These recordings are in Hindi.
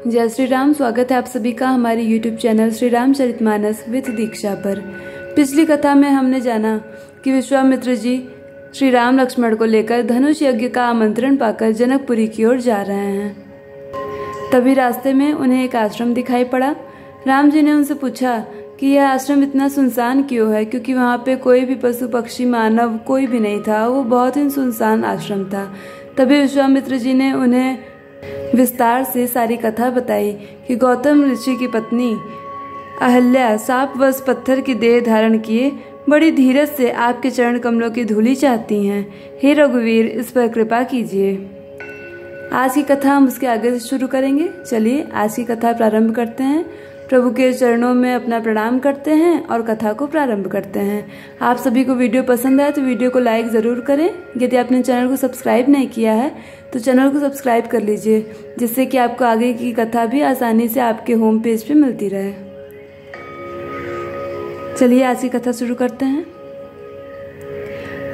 जय श्री राम। स्वागत है आप सभी का हमारे YouTube channel Shri Ramcharitmanas with Diksha पर। पिछली कथा में हमने जाना कि विश्वामित्र जी श्री राम लक्ष्मण को लेकर धनुष यज्ञ का आमंत्रण पाकर जनकपुरी की ओर जा रहे हैं। तभी रास्ते में उन्हें एक आश्रम दिखाई पड़ा। राम जी ने उनसे पूछा कि यह आश्रम इतना सुनसान क्यों है, क्योंकि वहाँ पे कोई भी पशु पक्षी मानव कोई भी नहीं था। वो बहुत ही सुनसान आश्रम था। तभी विश्वामित्र जी ने उन्हें विस्तार से सारी कथा बताई कि गौतम ऋषि की पत्नी अहल्या सापवश पत्थर की देह धारण किए बड़ी धीरज से आपके चरण कमलों की धूलि चाहती हैं। हे रघुवीर, इस पर कृपा कीजिए। आज की कथा हम उसके आगे से शुरू करेंगे। चलिए आज की कथा प्रारंभ करते हैं। प्रभु के चरणों में अपना प्रणाम करते हैं और कथा को प्रारंभ करते हैं। आप सभी को वीडियो पसंद आए तो वीडियो को लाइक ज़रूर करें। यदि आपने चैनल को सब्सक्राइब नहीं किया है तो चैनल को सब्सक्राइब कर लीजिए, जिससे कि आपको आगे की कथा भी आसानी से आपके होम पेज पे मिलती रहे। चलिए आज की कथा शुरू करते हैं।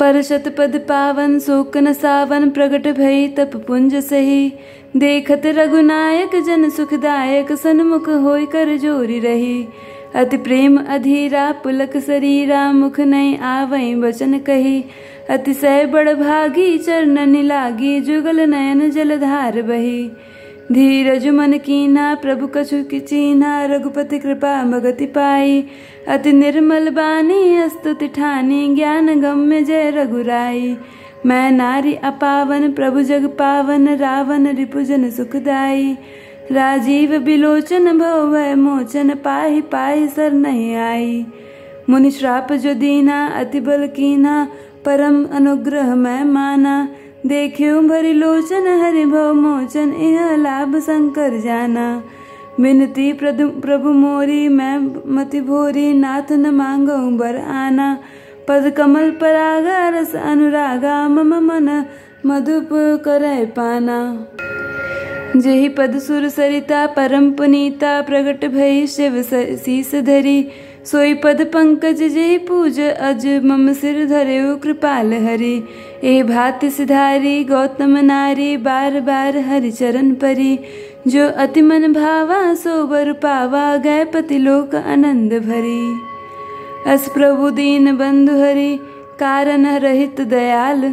परशत पद पावन शोक न सावन प्रगट भई तप पुंज सही देखत रघुनायक जन सुखदायक सन्मुख होय कर जोरी रही अति प्रेम अधीरा पुलक शरीरा मुख नहीं आवई वचन कही अतिशय बड़ भागी चरण लागी जुगल नयन जलधार बही धीरज मन कीना प्रभु कछु की चीन्हा रघुपति कृपा भगति पाई अति निर्मल बानी स्तुति ठानी ज्ञान गम्य जय रघुराई मैं नारी अपावन प्रभु जग पावन रावण रिपुजन सुखदाई राजीव बिलोचन भव मोचन पाहि पाहि सर नहीं आई मुनि श्राप जो दीना अति बल कीना परम अनुग्रह मैं माना देखियो भरी लोचन हरि भव मोचन यह लाभ शंकर जाना विनती प्रभु मोरी मैं मति भोरी नाथ न मांगो बर आना पद कमल परागा रस अनुरागा मम मन मधुप करे पाना जेहि पद सुर सरिता परम पुनीता प्रगट भई शिव शीस धरी सोई पद पंकज जेहि पूज अज मम सिर धरेउ कृपाल हरि ए भाति सिधारी गौतम नारी बार बार हरि चरण परी जो अति मन भावा सो बर पावा गए पति लोक आनंद भरी अस प्रभु दीन बंधु हरि कारण रहित दयाल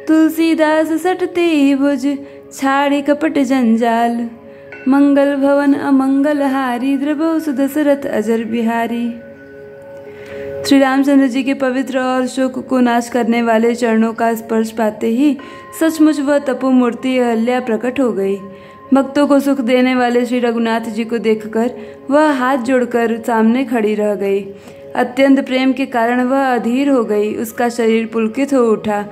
तुलसीदास सटते ही भुज छाड़ी कपट जंजाल मंगल भवन अमंगल हारी द्रवो सुदशरथ अजर बिहारी। श्री रामचंद्र जी के पवित्र और शोक को नाश करने वाले चरणों का स्पर्श पाते ही सचमुच वह तपो मूर्ति अहल्या प्रकट हो गई। भक्तों को सुख देने वाले श्री रघुनाथ जी को देखकर वह हाथ जोड़कर सामने खड़ी रह गई। अत्यंत प्रेम के कारण वह अधीर हो गई। उसका शरीर पुलकित हो उठा।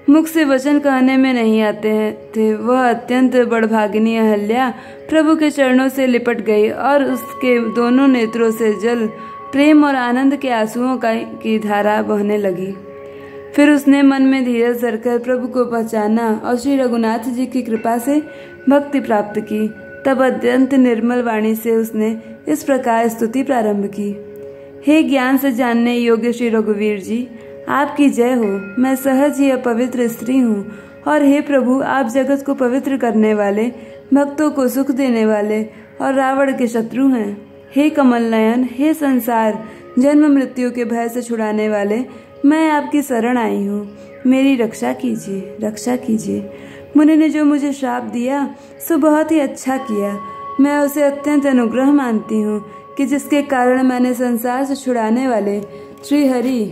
मुख से वचन कहने में नहीं आते थे। वह अत्यंत बड़भागिनी अहल्या प्रभु के चरणों से लिपट गई और उसके दोनों नेत्रों से जल प्रेम और आनंद के आंसुओं की धारा बहने लगी। फिर उसने मन में धीरज धरकर प्रभु को पहचाना और श्री रघुनाथ जी की कृपा से भक्ति प्राप्त की। तब अत्यंत निर्मल वाणी से उसने इस प्रकार स्तुति प्रारंभ की। हे ज्ञान से जानने योग्य श्री रघुवीर जी, आपकी जय हो। मैं सहज ही अपवित्र स्त्री हूँ और हे प्रभु, आप जगत को पवित्र करने वाले, भक्तों को सुख देने वाले और रावण के शत्रु हैं। हे कमल नयन, हे संसार जन्म मृत्यु के भय से छुड़ाने वाले, मैं आपकी शरण आई हूँ। मेरी रक्षा कीजिए, रक्षा कीजिए। मुनि ने जो मुझे श्राप दिया सो बहुत ही अच्छा किया। मैं उसे अत्यंत अनुग्रह मानती हूँ कि जिसके कारण मैंने संसार से छुड़ाने वाले श्री हरि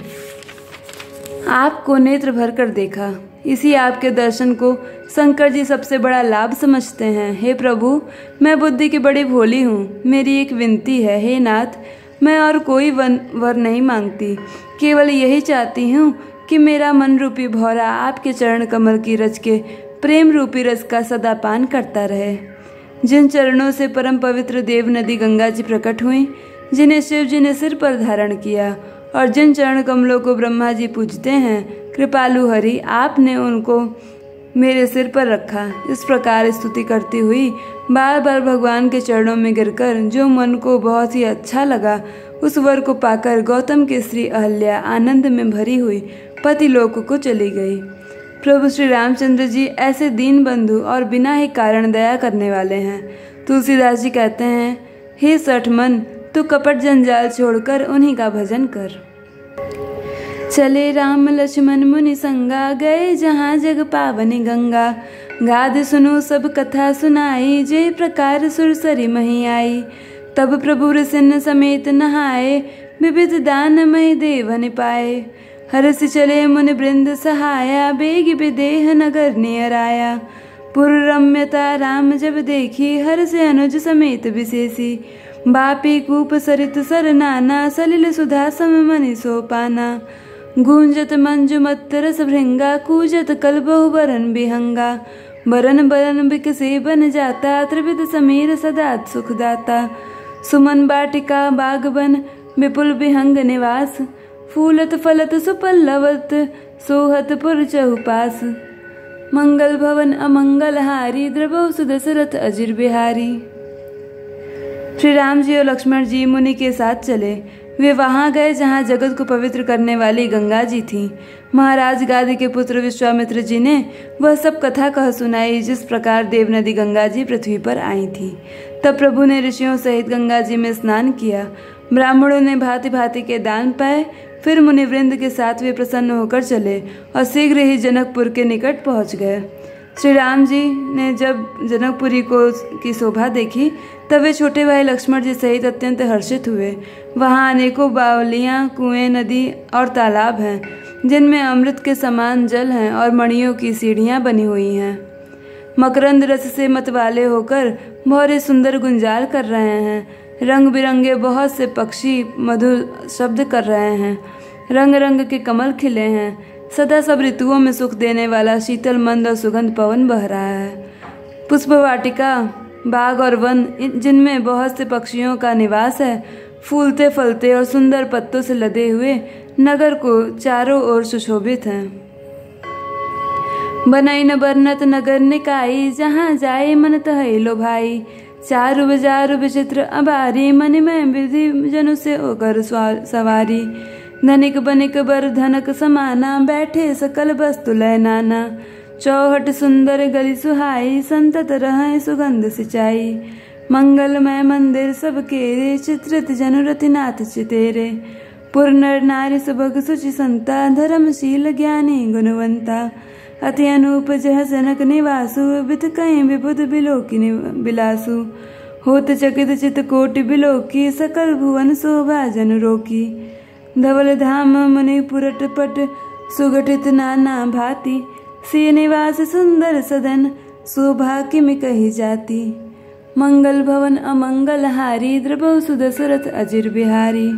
आपको नेत्र भर कर देखा। इसी आपके दर्शन को शंकर जी सबसे बड़ा लाभ समझते हैं। हे प्रभु, मैं बुद्धि की बड़ी भोली हूँ। मेरी एक विनती है, हे नाथ, मैं और कोई वर नहीं मांगती। केवल यही चाहती हूँ कि मेरा मन रूपी भौरा आपके चरण कमल की रज के प्रेम रूपी रस का सदा पान करता रहे। जिन चरणों से परम पवित्र देव नदी गंगा जी प्रकट हुई, जिन्हें शिव जी ने सिर पर धारण किया और जिन चरण कमलों को ब्रह्मा जी पूजते हैं, कृपालु हरि आपने उनको मेरे सिर पर रखा। इस प्रकार स्तुति करती हुई बार बार भगवान के चरणों में गिरकर जो मन को बहुत ही अच्छा लगा, उस वर को पाकर गौतम की स्त्री अहल्या आनंद में भरी हुई पति लोक को चली गई। प्रभु श्री रामचंद्र जी ऐसे दीन बंधु और बिना ही कारण दया करने वाले हैं। तुलसीदास जी कहते हैं, हे सठ मन तू कपट जंजाल छोड़कर उन्हीं का भजन कर। चले राम लक्ष्मण मुनि संगा, गए जहाँ जग पावनी गंगा। गाद सुनो सब कथा सुनाई, जे प्रकार सुरसरी मही आई। तब प्रभु ऋषिन समेत नहाए, विविध दान मही देवन पाए। हरसि चले मुनि वृंद सहाया, बेग विदेह नगर नियर आया। पुर रम्यता राम जब देखी, हर्ष अनुज समेत विशेषी। बापी कूप सरित सर नाना, सलिल सुधा सम मनि सो पाना। गूंजत मंजुमत रस भृंगा, कूजत कल बहु बरन बिहंगा। बरन बरन बिकसे बन जाता, त्रिविध समीर सदा सुखदाता। सुमन बाटिका बागवन, विपुल विहंग निवास। फूलत फलत सुपल्लवत, सोहत पुर चहुपास। मंगल भवन अमंगल हारी, द्रवौ सुदशरथ अजिर बिहारी। श्री राम जी और लक्ष्मण जी मुनि के साथ चले। वे वहां गए जहां जगत को पवित्र करने वाली गंगा जी थीं। महाराज गादी के पुत्र विश्वामित्र जी ने वह सब कथा कह सुनाई, जिस प्रकार देव नदी गंगा जी पृथ्वी पर आई थी। तब प्रभु ने ऋषियों सहित गंगा जी में स्नान किया। ब्राह्मणों ने भांति भांति के दान पाए। फिर मुनिवृंद के साथ वे प्रसन्न होकर चले और शीघ्र ही जनकपुर के निकट पहुंच गए। श्री राम जी ने जब जनकपुरी की शोभा देखी, तब वे छोटे भाई लक्ष्मण जी सहित अत्यंत हर्षित हुए। वहां अनेकों बावलियां, कुएं, नदी और तालाब हैं, जिनमें अमृत के समान जल हैं और मणियों की सीढ़ियां बनी हुई हैं। मकरंद रस से मतवाले होकर भौरे सुंदर गुंजाल कर रहे हैं। रंग बिरंगे बहुत से पक्षी मधुर शब्द कर रहे हैं। रंग रंग के कमल खिले हैं। सदा सब ऋतुओं में सुख देने वाला शीतल मंद और सुगंध पवन बह रहा है। पुष्प वाटिका, बाग और वन, जिनमें बहुत से पक्षियों का निवास है, फूलते फलते और सुंदर पत्तों से लदे हुए नगर को चारों ओर सुशोभित हैं। बनई न बरनत नगर निकाई, जहाँ जाए मन तहै लो भाई। चारु बजारु विचित्र अबारी, मन में विधि जनु से होकर सवारी। धनिक बनिक बर धनक समाना, बैठे सकल वस्तु लय नाना। चौहट सुंदर गली सुहाई, संतत रहे सुगंध सिंचाई। मंगलमय मंदिर सब केरे, चित्रित जनु रतिनाथ चितेरे। पुर नर नारी सुभग सुचि संता, धर्मशील ज्ञानी गुणवंता। अति अनूप जह जनक निवासु, बित कहीं विबुध बिलोकी बिलासु। होत चकित चित कोटि बिलोकी, सकल भुवन शोभा जनु रोकी। धवल धाम मुनि पुरट पट, सुगठित नाना भांति। सिय निवास सुंदर सदन, शोभा किम कही जाती। मंगल भवन अमंगल हारी, द्रवौ सुदशरथ अजिर बिहारी।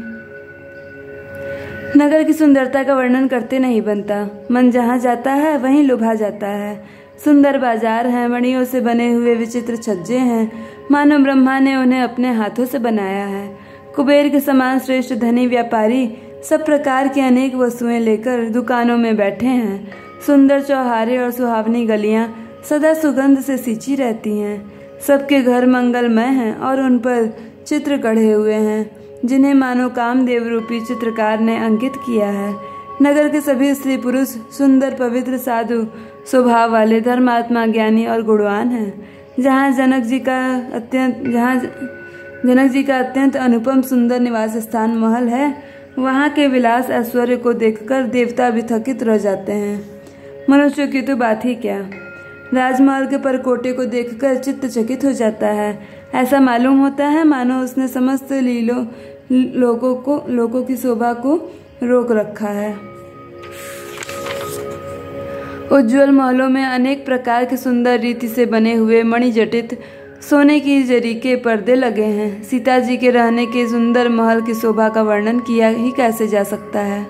नगर की सुंदरता का वर्णन करते नहीं बनता। मन जहाँ जाता है वहीं लुभा जाता है। सुंदर बाजार हैं, मणियों से बने हुए विचित्र छज्जे हैं, मानो ब्रह्मा ने उन्हें अपने हाथों से बनाया है। कुबेर के समान श्रेष्ठ धनी व्यापारी सब प्रकार की अनेक वस्तुएं लेकर दुकानों में बैठे हैं। सुंदर चौहारे और सुहावनी गलियां सदा सुगंध से सींची रहती हैं। सबके घर मंगलमय हैं और उन पर चित्र गढ़े हुए हैं, जिन्हें मानो कामदेव रूपी चित्रकार ने अंकित किया है। नगर के सभी स्त्री पुरुष सुंदर पवित्र साधु स्वभाव वाले धर्मात्मा ज्ञानी और गुणवान हैं। जहाँ जनक जी का अत्यंत अनुपम सुंदर निवास स्थान महल है, वहाँ के विलास ऐश्वर्य को देखकर देवता भी थकित रह जाते हैं। मनुष्य की तो बात ही क्या, राजमहल के परकोटे को देखकर चित्त चकित हो जाता है। ऐसा मालूम होता है मानो उसने समस्त लोगों की शोभा को रोक रखा है। उज्जवल महलों में अनेक प्रकार के सुंदर रीति से बने हुए मणिजटित सोने की जरी के पर्दे लगे हैं। सीता जी के रहने के सुंदर महल की शोभा का वर्णन किया ही कैसे जा सकता है।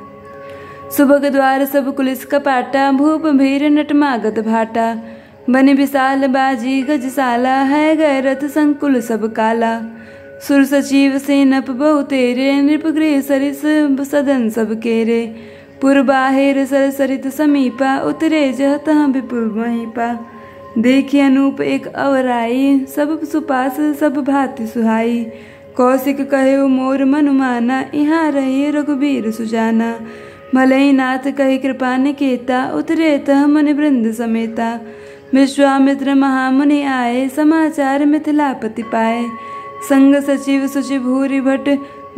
सुबह द्वार सब कुलिस कपाटा, भूप भीर नटमागत भाटा। बन विशाल बाजी गजसाला, है गए रथ संकुल सब काला। सुर सचिव सेनप बहु तेरे, नृपगृह सरिस सदन सब केरे। पुर बाहिर सर सरित समीपा, उतरे जह तह विपुल महीपा। देखी अनूप एक अवराई, सब सुपास सब भांति सुहाई। कौशिक कहे मोर मनुमाना, यहाँ रहे रघुबीर सुजाना। भले ही नाथ कही कृपा निकेता, उतरे तह मन वृंद समेता। विश्वामित्र महामुनि आए, समाचार मिथिलापति पाए। संग सचिव सुचि भूरि भट,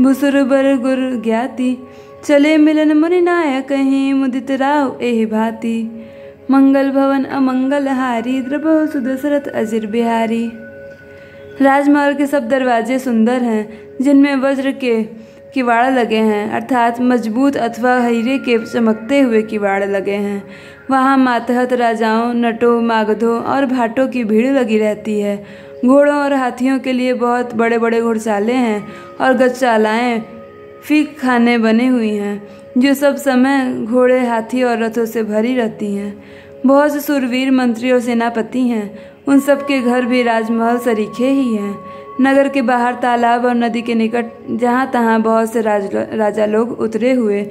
भुसुर बर गुर ज्ञाति। चले मिलन मुनि नायक, कहीं मुदित राव एहि भांति। मंगल भवन अमंगल हारी, द्रपहु सुदशरथ अजिर बिहारी। राजमहल के सब दरवाजे सुंदर हैं, जिनमें वज्र के किवाड़ लगे हैं, अर्थात मजबूत अथवा हीरे के चमकते हुए किवाड़ लगे हैं। वहाँ मातहत राजाओं, नटों, मागधों और भाटों की भीड़ लगी रहती है। घोड़ों और हाथियों के लिए बहुत बड़े बड़े घुड़साले हैं और गजशालाएं फीक खाने बनी हुई हैं, जो सब समय घोड़े, हाथी और रथों से भरी रहती हैं। बहुत से सूरवीर मंत्री और सेनापति हैं, उन सब के घर भी राजमहल सरीखे ही हैं। नगर के बाहर तालाब और नदी के निकट जहाँ तहाँ बहुत से राजा लोग उतरे हुए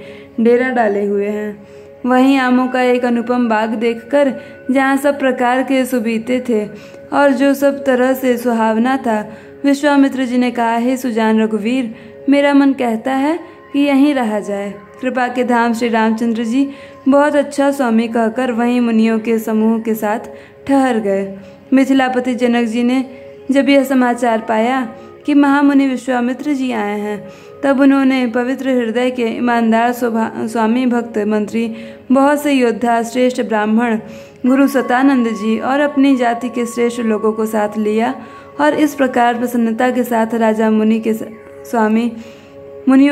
डेरा डाले हुए हैं। वहीं आमों का एक अनुपम बाग देखकर, जहाँ सब प्रकार के सुबीते थे और जो सब तरह से सुहावना था, विश्वामित्र जी ने कहा, हे सुजान रघुवीर, मेरा मन कहता है कि यहीं रहा जाए। कृपा के धाम श्री रामचंद्र जी बहुत अच्छा स्वामी कहकर वहीं मुनियों के समूह के साथ ठहर गए। मिथिलापति जनक जी ने जब यह समाचार पाया कि महामुनि विश्वामित्र जी आए हैं, तब उन्होंने पवित्र हृदय के ईमानदार स्वामी भक्त मंत्री, बहुत से योद्धा, श्रेष्ठ ब्राह्मण, गुरु सतानंद जी और अपनी जाति के श्रेष्ठ लोगों को साथ लिया और इस प्रकार प्रसन्नता के साथ राजा मुनियों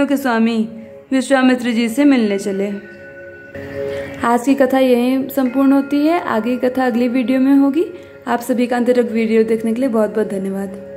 के स्वामी विश्वामित्र जी से मिलने चले। आज की कथा यहीं संपूर्ण होती है। आगे की कथा अगली वीडियो में होगी। आप सभी का अंत तक वीडियो देखने के लिए बहुत बहुत धन्यवाद।